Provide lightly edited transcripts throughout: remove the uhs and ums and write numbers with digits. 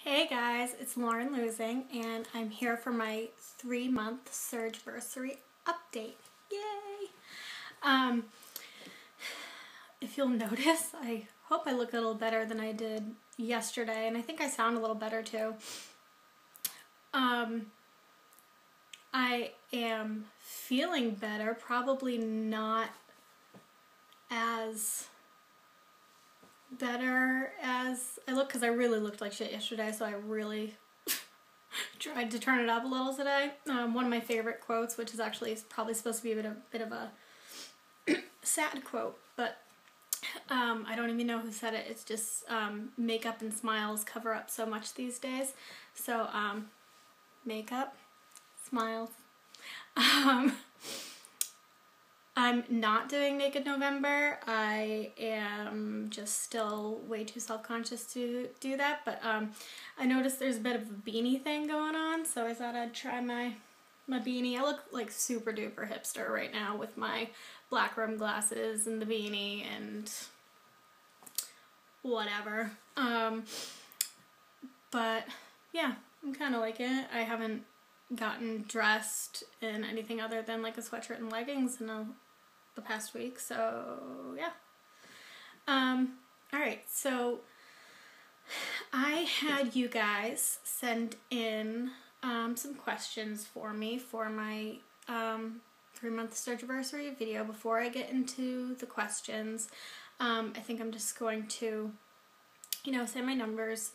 Hey guys, it's Lauren Losing, and I'm here for my 3-month Surgiversary update. Yay! If you'll notice, I hope I look a little better than I did yesterday, and I think I sound a little better too. I am feeling better, probably not as better as I look, because I really looked like shit yesterday, so I really tried to turn it up a little today. One of my favorite quotes, which is actually probably supposed to be a bit of a sad quote, but I don't even know who said it. It's just makeup and smiles cover up so much these days. So makeup, smiles. I'm not doing Naked November. I am just still way too self-conscious to do that, but I noticed there's a bit of a beanie thing going on, so I thought I'd try my beanie. I look like super duper hipster right now with my black rimmed glasses and the beanie and whatever. But yeah, I'm kind of liking it. I haven't gotten dressed in anything other than like a sweatshirt and leggings in the past week, so yeah. Alright, so I had you guys send in some questions for me for my 3-month Surgiversary video. Before I get into the questions, I think I'm just going to, say my numbers.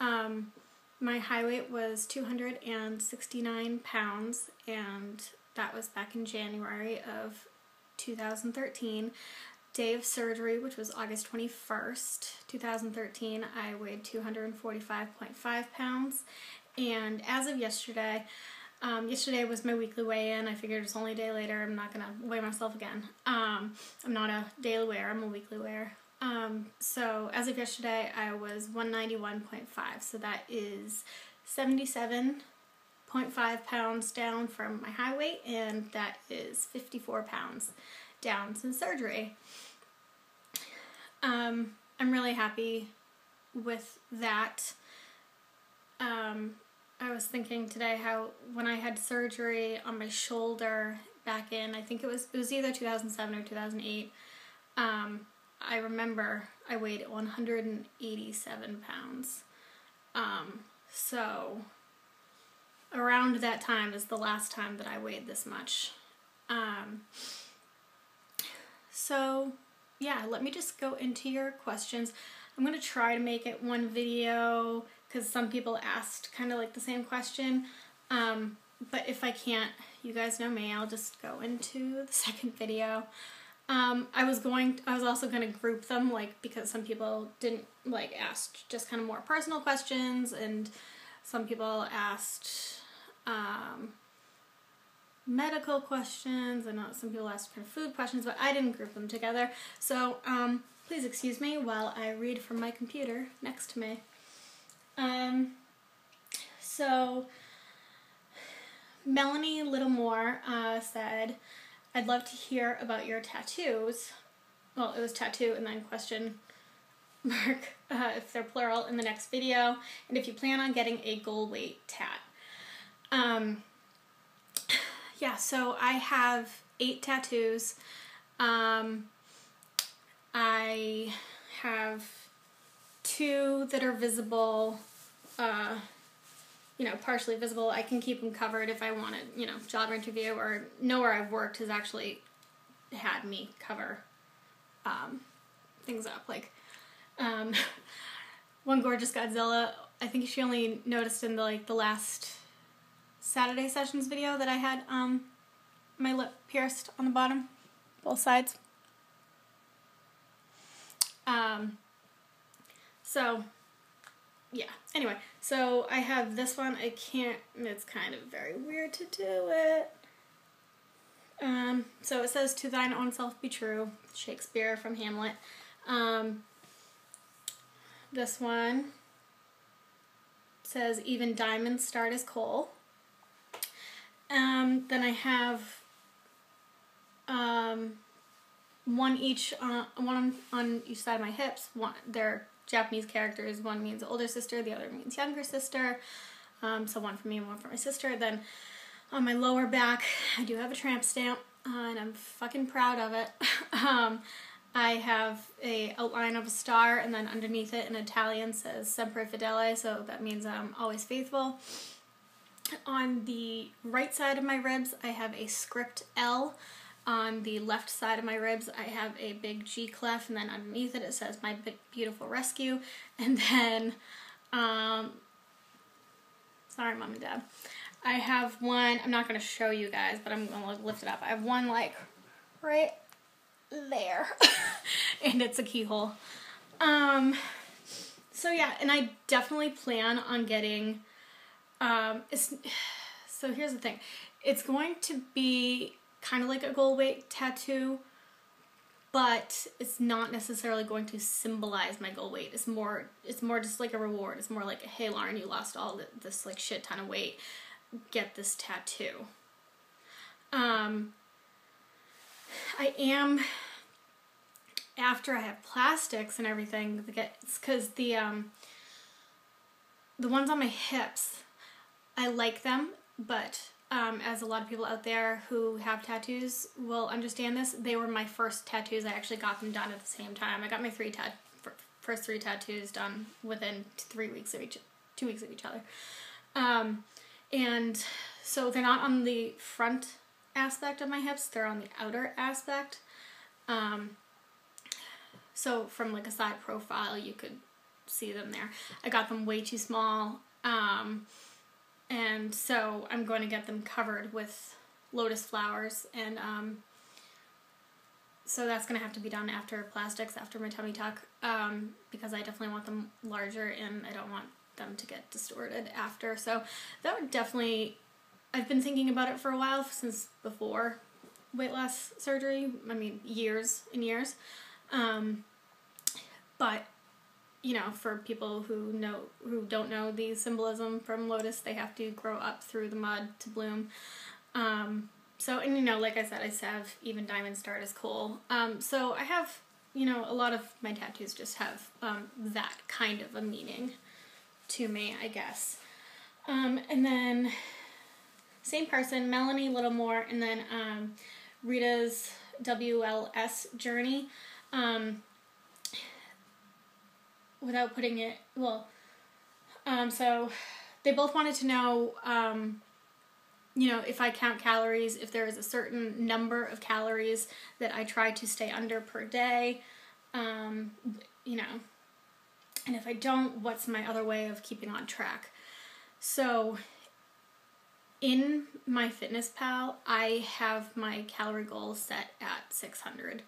My high weight was 269 pounds, and that was back in January of 2013. Day of surgery, which was August 21st, 2013, I weighed 245.5 pounds. And as of yesterday, yesterday was my weekly weigh-in. I figured it's only a day later. I'm not going to weigh myself again. I'm not a daily weigher. I'm a weekly weigher. So as of yesterday, I was 191.5. So that is 77.5 pounds down from my high weight, and that is 54 pounds down since surgery. I'm really happy with that. I was thinking today how when I had surgery on my shoulder back in, I think it was either 2007 or 2008, I remember I weighed 187 pounds. So around that time is the last time that I weighed this much. So yeah, let me just go into your questions. I'm going to try to make it one video because some people asked kind of like the same question. But if I can't, you guys know me, I'll just go into the second video. I was also going to group them, like, because some people didn't, like, ask just kind of more personal questions, and some people asked, medical questions, and some people asked kind of food questions, but I didn't group them together. So, please excuse me while I read from my computer next to me. So, Melanie Littlemore, said, I'd love to hear about your tattoos. Well, it was tattoo and then question mark, if they're plural, in the next video, and if you plan on getting a goal weight tat. Yeah, so I have 8 tattoos. I have 2 that are visible, partially visible. I can keep them covered if I want to, job interview, or nowhere I've worked has actually had me cover things up. Like, one gorgeous Godzilla, I think she only noticed in the last Saturday Sessions video that I had my lip pierced on the bottom, both sides. So yeah, anyway, so I have this one. It's kind of very weird to do it. So it says, to thine own self be true, Shakespeare from Hamlet. This one says, even diamonds start as coal. Then I have one on each side of my hips. They're Japanese characters. One means older sister, the other means younger sister. So one for me and one for my sister. Then on my lower back, I do have a tramp stamp, and I'm fucking proud of it. I have a outline of a star, and then underneath it in Italian says Sempre Fedele, so that means I'm always faithful. On the right side of my ribs, I have a script L. On the left side of my ribs, I have a big G clef, and then underneath it, it says My Beautiful Rescue. And then, sorry, Mom and Dad. I have one, I'm not going to show you guys, but I'm going to lift it up. I have one, like, right there. And it's a keyhole. So yeah, and I definitely plan on getting, so here's the thing. It's going to be kind of like a gold weight tattoo, but it's not necessarily going to symbolize my goal weight. It's more just like a reward. It's more like, hey Lauren, you lost all this like shit ton of weight. Get this tattoo. I am, after I have plastics and everything, because the ones on my hips, I like them, but as a lot of people out there who have tattoos will understand this, they were my first tattoos. I actually got them done at the same time. I got my first three tattoos done within 2 weeks of each other. And so they're not on the front aspect of my hips, they're on the outer aspect. So from like a side profile, you could see them there. I got them way too small. And so I'm going to get them covered with lotus flowers, and so that's going to have to be done after plastics, after my tummy tuck, because I definitely want them larger and I don't want them to get distorted after. So that would definitely, I've been thinking about it for a while, since before weight loss surgery. I mean, years and years. But you know, for people who don't know the symbolism from lotus, they have to grow up through the mud to bloom. So, and you know, like I said, I have even diamond starred as coal. So I have, you know, a lot of my tattoos just have that kind of a meaning to me, I guess. And then same person, Melanie Littlemore, and then Rita's WLS journey. Without putting it, well, so they both wanted to know, you know, if I count calories, if there is a certain number of calories that I try to stay under per day, you know, and if I don't, what's my other way of keeping on track? So in my FitnessPal, I have my calorie goal set at 600.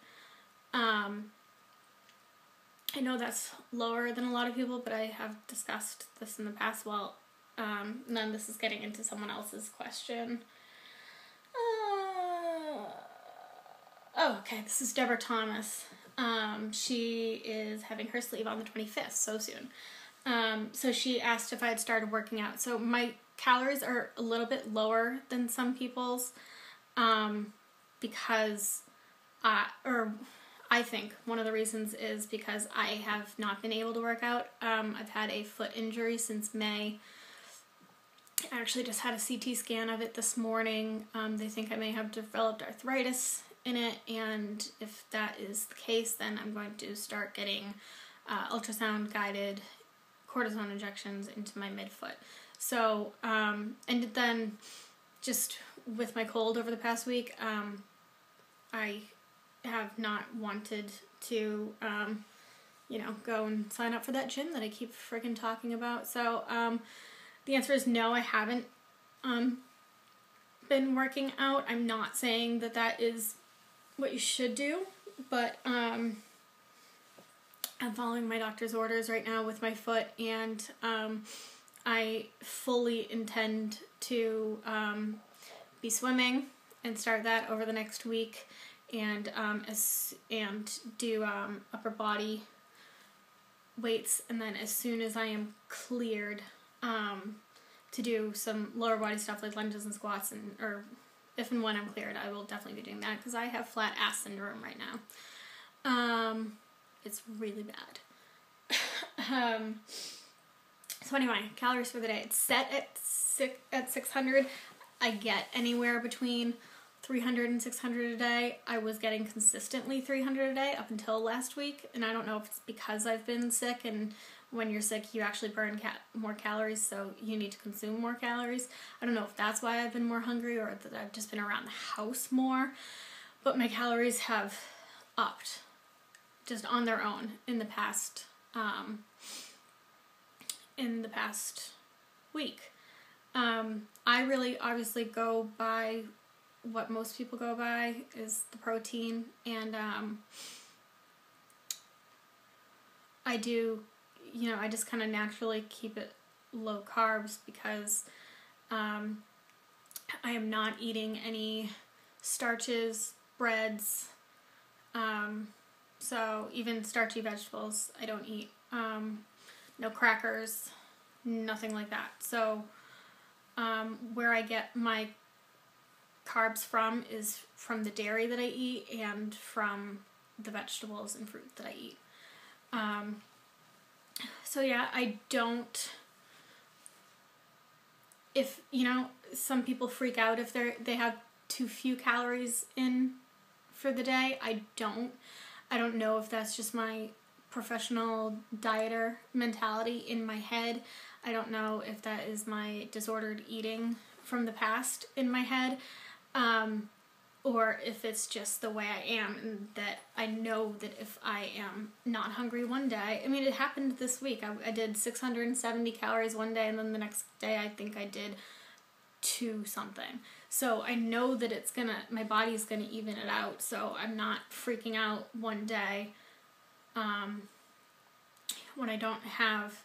I know that's lower than a lot of people, but I have discussed this in the past. Well, and then this is getting into someone else's question. Oh, okay, this is Deborah Thomas. She is having her sleeve on the 25th, so soon. So she asked if I had started working out. So my calories are a little bit lower than some people's, because, I think one of the reasons is because I have not been able to work out. I've had a foot injury since May. I actually just had a CT scan of it this morning. They think I may have developed arthritis in it, and if that is the case, then I'm going to start getting ultrasound guided cortisone injections into my midfoot. So, and then just with my cold over the past week, I have not wanted to, you know, go and sign up for that gym that I keep friggin' talking about. So, the answer is no, I haven't, been working out. I'm not saying that that is what you should do, but, I'm following my doctor's orders right now with my foot, and, I fully intend to, be swimming and start that over the next week. And do upper body weights, and then as soon as I am cleared to do some lower body stuff like lunges and squats, or if and when I'm cleared, I will definitely be doing that, because I have flat ass syndrome right now. It's really bad. So anyway, calories for the day. It's set at 600. I get anywhere between 300 and 600 a day. I was getting consistently 300 a day up until last week, and I don't know if it's because I've been sick, and when you're sick you actually burn more calories, so you need to consume more calories. I don't know if that's why I've been more hungry or that I've just been around the house more, but my calories have upped just on their own in the past week. I really obviously go by what most people go by is the protein, and I do, you know, I just kind of naturally keep it low carbs because I am not eating any starches, breads, so even starchy vegetables I don't eat, no crackers, nothing like that. So where I get my carbs from is from the dairy that I eat and from the vegetables and fruit that I eat. So yeah, I don't, if, you know, some people freak out if they have too few calories in for the day. I don't know if that's just my professional dieter mentality in my head. I don't know if that is my disordered eating from the past in my head, or if it's just the way I am, and that I know that if I am not hungry one day, I mean, it happened this week. I did 670 calories one day, and then the next day I think I did 2 something. So I know that my body's gonna even it out, so I'm not freaking out one day when I don't have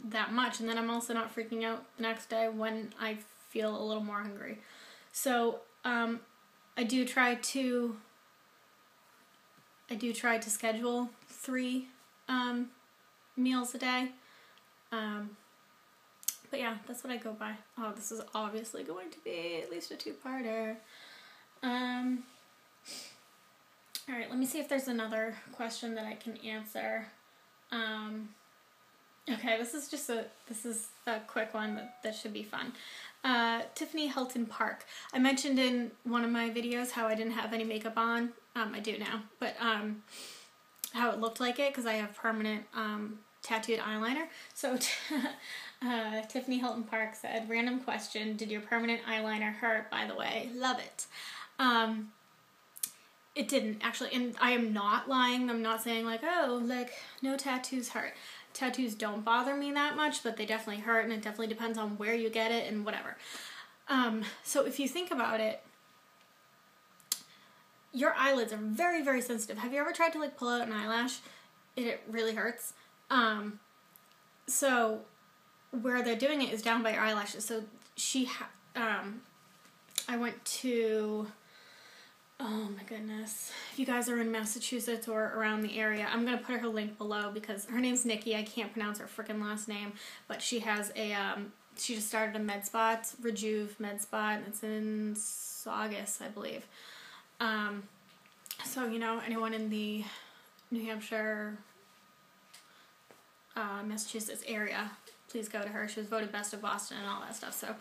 that much, and then I'm also not freaking out the next day when I feel a little more hungry. So I do try to schedule 3 meals a day. But yeah, that's what I go by. Oh, this is obviously going to be at least a 2-parter. Alright, let me see if there's another question that I can answer. Okay, this is a quick one that should be fun. Tiffany Hilton Park. I mentioned in one of my videos how I didn't have any makeup on. I do now, but how it looked like it because I have permanent tattooed eyeliner. So Tiffany Hilton Park said, random question, did your permanent eyeliner hurt, by the way? Love it. It didn't, actually, and I am not lying. I'm not saying like, oh, like, no tattoos hurt. Tattoos don't bother me that much, but they definitely hurt, and it definitely depends on where you get it and whatever. So if you think about it, your eyelids are very, very sensitive. Have you ever tried to like pull out an eyelash? It really hurts. So where they're doing it is down by your eyelashes. So I went to, oh my goodness, if you guys are in Massachusetts or around the area, I'm going to put her link below because her name's Nikki. I can't pronounce her freaking last name, but she has she just started a med spa, it's Rejuve Med Spa, and it's in Saugus, I believe. So, you know, anyone in the New Hampshire, Massachusetts area, please go to her. She was voted best of Boston and all that stuff. So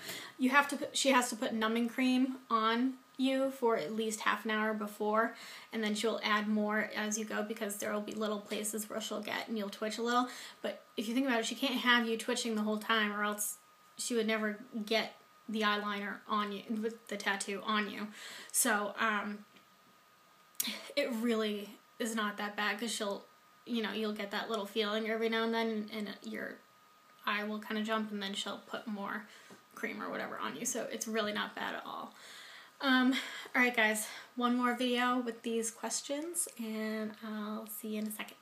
she has to put numbing cream on you for at least half an hour before, and then she'll add more as you go because there will be little places where she'll get and you'll twitch a little. But if you think about it, she can't have you twitching the whole time or else she would never get the eyeliner on you with the tattoo on you. So it really is not that bad because you'll get that little feeling every now and then, and your eye will kind of jump, and then she'll put more cream or whatever on you. So it's really not bad at all. Alright guys, one more video with these questions, and I'll see you in a second.